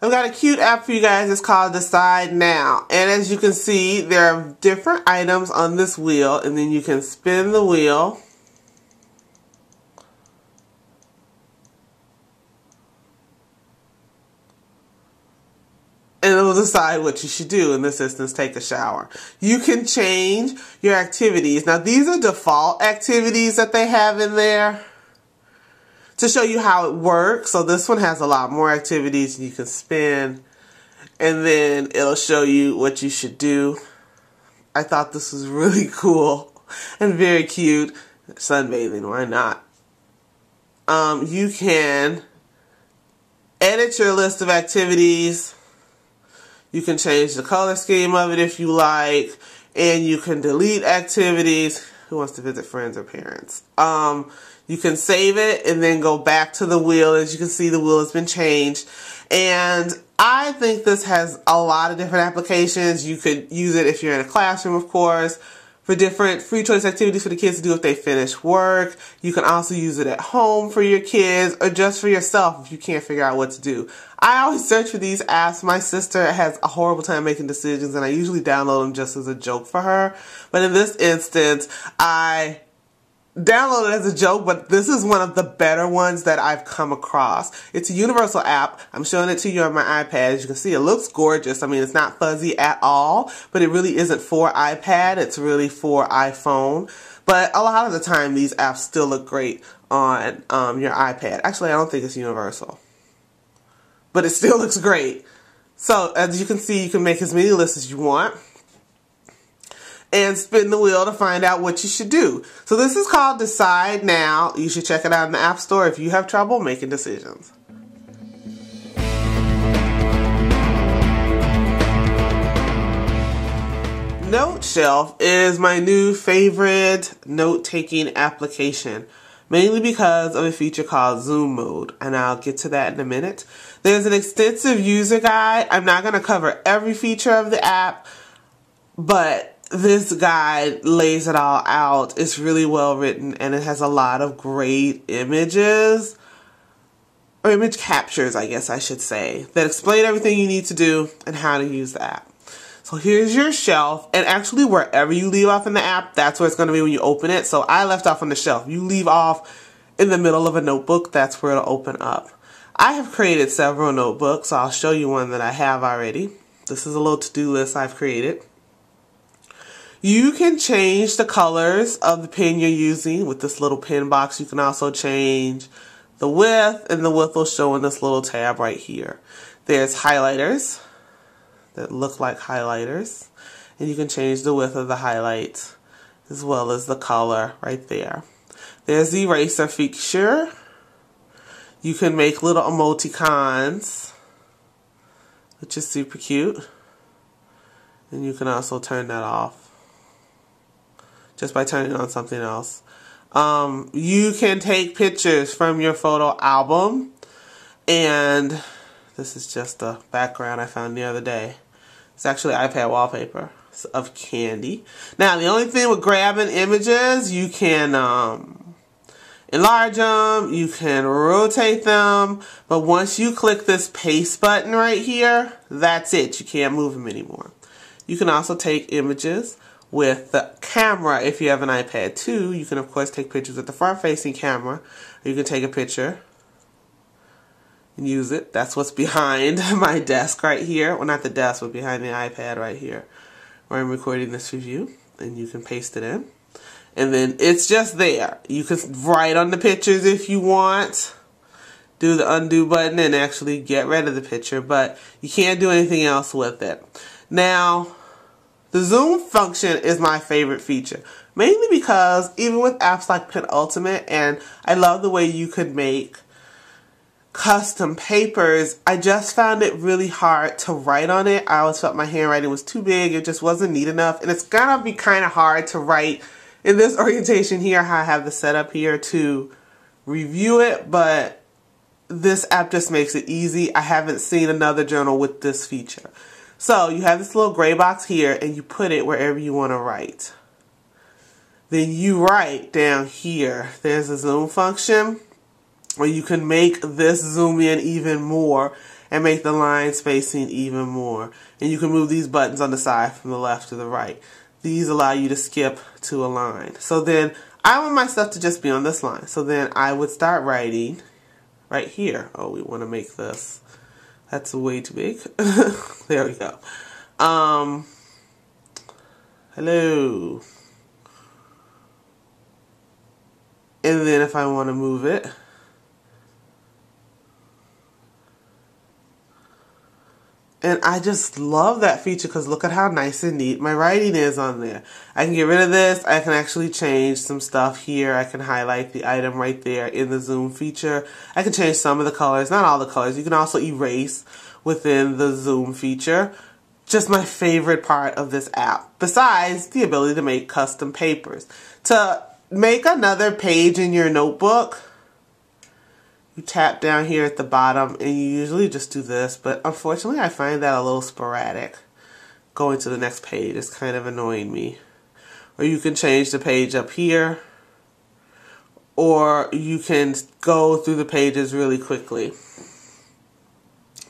I've got a cute app for you guys. It's called Decide Now. And as you can see, there are different items on this wheel, and then you can spin the wheel. And it will decide what you should do. In this instance, take a shower. You can change your activities. Now, these are default activities that they have in there to show you how it works. So this one has a lot more activities you can spin, and then it'll show you what you should do. I thought this was really cool and very cute. Sunbathing, why not? You can edit your list of activities. You can change the color scheme of it if you like, and you can delete activities. Who wants to visit friends or parents? You can save it and then go back to the wheel. As you can see, the wheel has been changed. And I think this has a lot of different applications. You could use it if you're in a classroom, of course, for different free choice activities for the kids to do if they finish work. You can also use it at home for your kids or just for yourself if you can't figure out what to do. I always search for these apps. My sister has a horrible time making decisions, and I usually download them just as a joke for her. But in this instance, I download it as a joke, but this is one of the better ones that I've come across. It's a universal app. I'm showing it to you on my iPad. As you can see, it looks gorgeous. I mean, it's not fuzzy at all, but it really isn't for iPad. It's really for iPhone. But a lot of the time, these apps still look great on your iPad. Actually, I don't think it's universal, but it still looks great. So as you can see, you can make as many lists as you want and spin the wheel to find out what you should do. So this is called Decide Now. You should check it out in the App Store if you have trouble making decisions. Noteshelf is my new favorite note-taking application, mainly because of a feature called Zoom Mode, and I'll get to that in a minute. There's an extensive user guide. I'm not going to cover every feature of the app, but this guide lays it all out. It's really well written, and it has a lot of great images, or image captures, I guess I should say, that explain everything you need to do and how to use the app. So here's your shelf, and actually wherever you leave off in the app, that's where it's going to be when you open it. So I left off on the shelf. You leave off in the middle of a notebook, that's where it'll open up. I have created several notebooks, so I'll show you one that I have already. This is a little to-do list I've created. You can change the colors of the pen you're using with this little pen box. You can also change the width, and the width will show in this little tab right here. There's highlighters that look like highlighters, and you can change the width of the highlight as well as the color right there. There's the eraser feature. You can make little emoticons, which is super cute, and you can also turn that off just by turning on something else. You can take pictures from your photo album, and this is just a background I found the other day. It's actually iPad wallpaper of candy. Now, the only thing with grabbing images, you can enlarge them, you can rotate them, but once you click this paste button right here, that's it. You can't move them anymore. You can also take images with the camera. If you have an iPad 2, you can of course take pictures with the front-facing camera, or you can take a picture and use it. That's what's behind my desk right here. Well, not the desk, but behind the iPad right here where I'm recording this review, and you can paste it in. And then it's just there. You can write on the pictures if you want. Do the undo button and actually get rid of the picture, but you can't do anything else with it. Now, the zoom function is my favorite feature, mainly because even with apps like Penultimate, and I love the way you could make custom papers, I just found it really hard to write on it. I always felt my handwriting was too big. It just wasn't neat enough, and it's gonna be kind of hard to write in this orientation here, how I have the setup here to review it, but this app just makes it easy. I haven't seen another journal with this feature. So you have this little gray box here, and you put it wherever you want to write. Then you write down here. There's a zoom function where you can make this zoom in even more and make the line spacing even more. And you can move these buttons on the side from the left to the right. These allow you to skip to a line. So then I want my stuff to just be on this line. So then I would start writing right here. Oh, we want to make this. That's way too big. There we go. Hello. And then if I want to move it, and I just love that feature because look at how nice and neat my writing is on there. I can get rid of this. I can actually change some stuff here. I can highlight the item right there in the zoom feature. I can change some of the colors, not all the colors. You can also erase within the zoom feature. Just my favorite part of this app, besides the ability to make custom papers. To make another page in your notebook, you tap down here at the bottom and you usually just do this, but unfortunately I find that a little sporadic. Going to the next page is kind of annoying me. Or you can change the page up here, or you can go through the pages really quickly.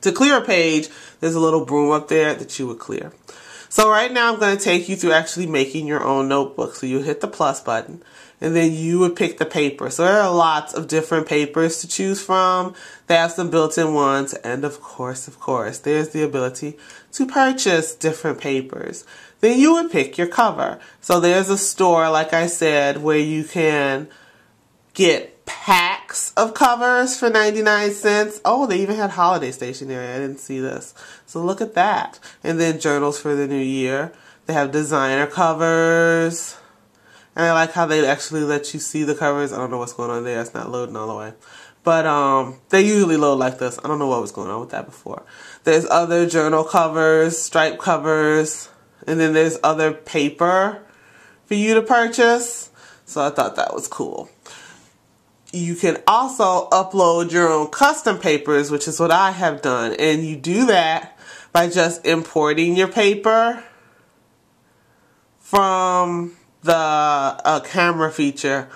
To clear a page, there's a little broom up there that you would clear. So right now I'm going to take you through actually making your own notebook. So you hit the plus button and then you would pick the paper. So there are lots of different papers to choose from. They have some built-in ones, and of course, there's the ability to purchase different papers. Then you would pick your cover. So there's a store, like I said, where you can get packs of covers for 99 cents. Oh, they even had holiday stationery. I didn't see this. So look at that. And then journals for the new year. They have designer covers. And I like how they actually let you see the covers. I don't know what's going on there. It's not loading all the way. But they usually load like this. I don't know what was going on with that before. There's other journal covers, stripe covers, and then there's other paper for you to purchase. So I thought that was cool. You can also upload your own custom papers, which is what I have done. And you do that by just importing your paper from the camera feature.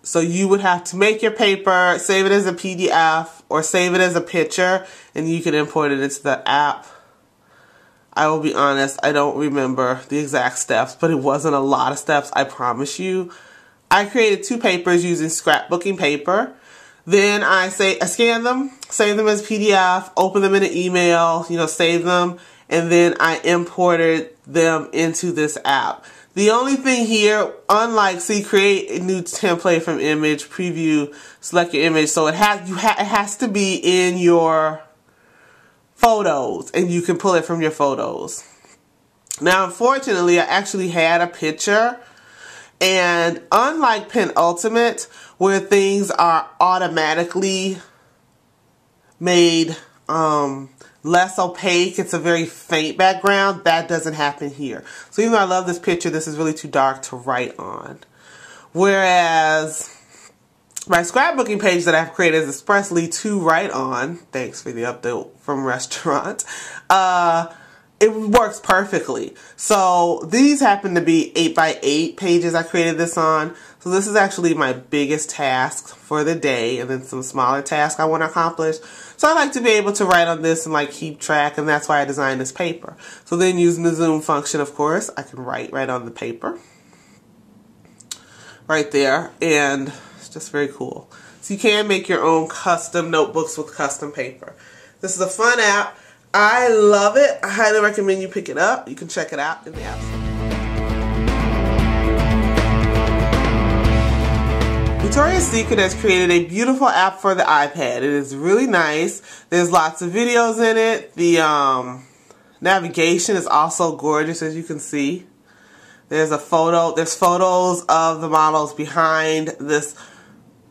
So you would have to make your paper, save it as a PDF or save it as a picture, and you can import it into the app. I will be honest, I don't remember the exact steps, but it wasn't a lot of steps, I promise you. I created 2 papers using scrapbooking paper. Then I scan them, save them as PDF, open them in an email, save them, and then I imported them into this app. The only thing here, unlike, create a new template from image, preview, select your image, so it has to be in your photos, and you can pull it from your photos. Now, unfortunately, I actually had a picture. And unlike Penultimate, where things are automatically made less opaque, it's a very faint background, that doesn't happen here. So even though I love this picture, this is really too dark to write on. Whereas my scrapbooking page that I've created is expressly to write on, thanks for the update from Restaurant, it works perfectly. So these happen to be 8x8 pages I created this on. So this is actually my biggest task for the day, and then some smaller tasks I want to accomplish. So I like to be able to write on this and keep track, and that's why I designed this paper. So then using the zoom function, of course, I can write right on the paper. Right there, and it's just very cool. So you can make your own custom notebooks with custom paper. This is a fun app. I love it. I highly recommend you pick it up. You can check it out in the App Store. Victoria's Secret has created a beautiful app for the iPad. It is really nice. There's lots of videos in it. The navigation is also gorgeous, as you can see. There's photos of the models behind this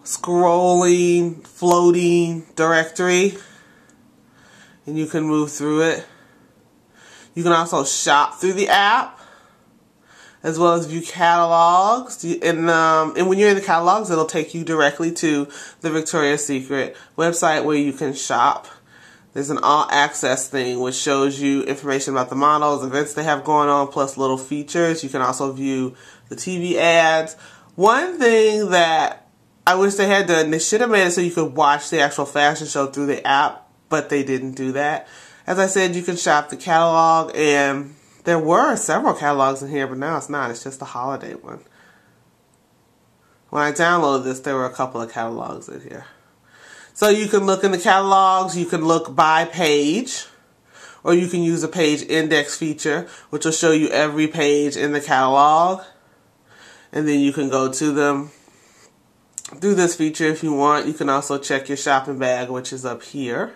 scrolling, floating directory. And you can move through it. You can also shop through the app, as well as view catalogs. And when you're in the catalogs, it'll take you directly to the Victoria's Secret website where you can shop. There's an all access thing which shows you information about the models, events they have going on, plus little features. You can also view the TV ads. One thing that I wish they had done, they should have made it so you could watch the actual fashion show through the app but they didn't do that. As I said, you can shop the catalog, and there were several catalogs in here, but now it's not. It's just the holiday one. When I downloaded this, there were a couple of catalogs in here. So you can look in the catalogs, you can look by page, or you can use a page index feature, which will show you every page in the catalog. And then you can go to them through this feature if you want. You can also check your shopping bag, which is up here.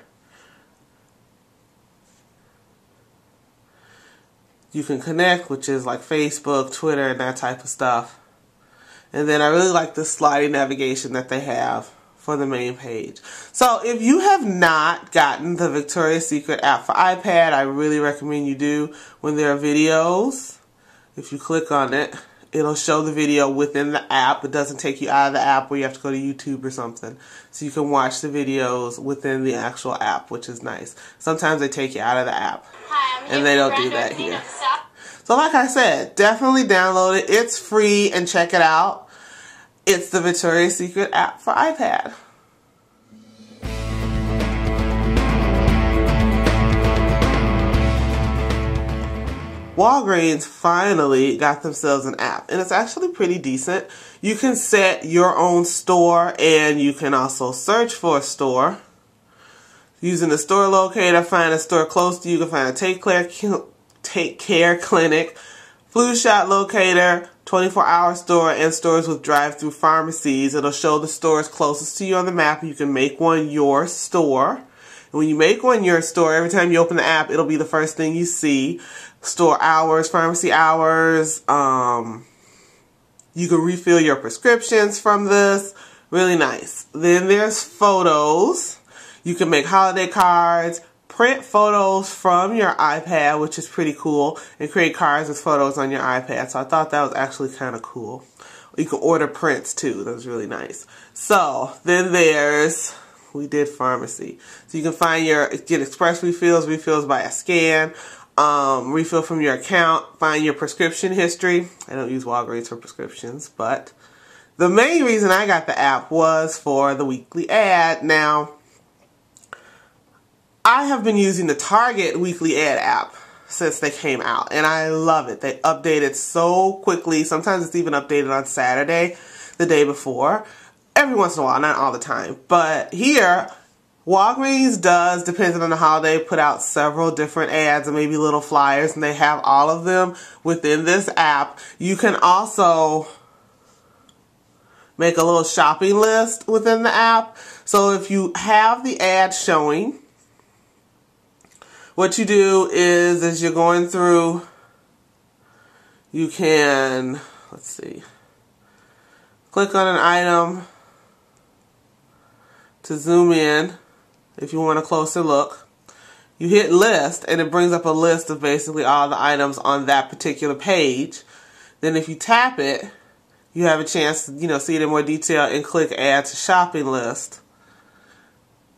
You can connect, which is like Facebook, Twitter, and that type of stuff. And then I really like the sliding navigation that they have for the main page. So if you have not gotten the Victoria's Secret app for iPad, I really recommend you do. When there are videos, if you click on it, it'll show the video within the app. It doesn't take you out of the app where you have to go to YouTube or something. So you can watch the videos within the actual app, which is nice. Sometimes they take you out of the app. And they don't do that here. So like I said, definitely download it. It's free and check it out. It's the Victoria's Secret app for iPad. Walgreens finally got themselves an app, and it's actually pretty decent. You can set your own store, and you can also search for a store. Using the store locator, find a store close to you. You can find a take care clinic, flu shot locator, 24-hour store, and stores with drive-through pharmacies. It'll show the stores closest to you on the map. You can make one your store. And when you make one your store, every time you open the app, it'll be the first thing you see. Store hours, pharmacy hours. You can refill your prescriptions from this. Really nice. Then there's photos. You can make holiday cards, print photos from your iPad, which is pretty cool, and create cards with photos on your iPad. So I thought that was actually kind of cool. You can order prints too. That was really nice. So then there's, we did pharmacy. So you can find get express refills by a scan, refill from your account, find your prescription history. I don't use Walgreens for prescriptions, but the main reason I got the app was for the weekly ad. Now, I have been using the Target weekly ad app since they came out, and I love it. They update it so quickly. Sometimes it's even updated on Saturday, the day before. Every once in a while, not all the time. But here, Walgreens does, depending on the holiday, put out several different ads and maybe little flyers, and they have all of them within this app. You can also make a little shopping list within the app. So if you have the ad showing, what you do is, as you're going through, you can, let's see, click on an item to zoom in if you want a closer look. You hit list, and it brings up a list of basically all the items on that particular page. Then if you tap it, you have a chance to, see it in more detail and click add to shopping list.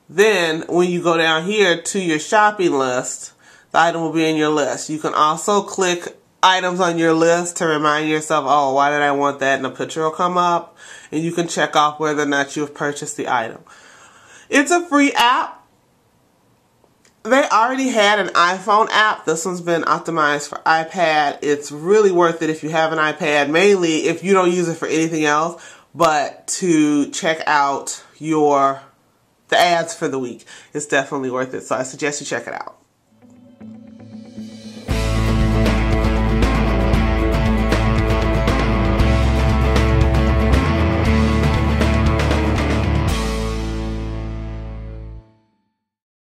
Then, when you go down here to your shopping list, the item will be in your list. You can also click items on your list to remind yourself, oh, why did I want that? And a picture will come up, and you can check off whether or not you have purchased the item. It's a free app. They already had an iPhone app. This one's been optimized for iPad. It's really worth it if you have an iPad, mainly if you don't use it for anything else, but to check out the ads for the week. It's definitely worth it, so I suggest you check it out.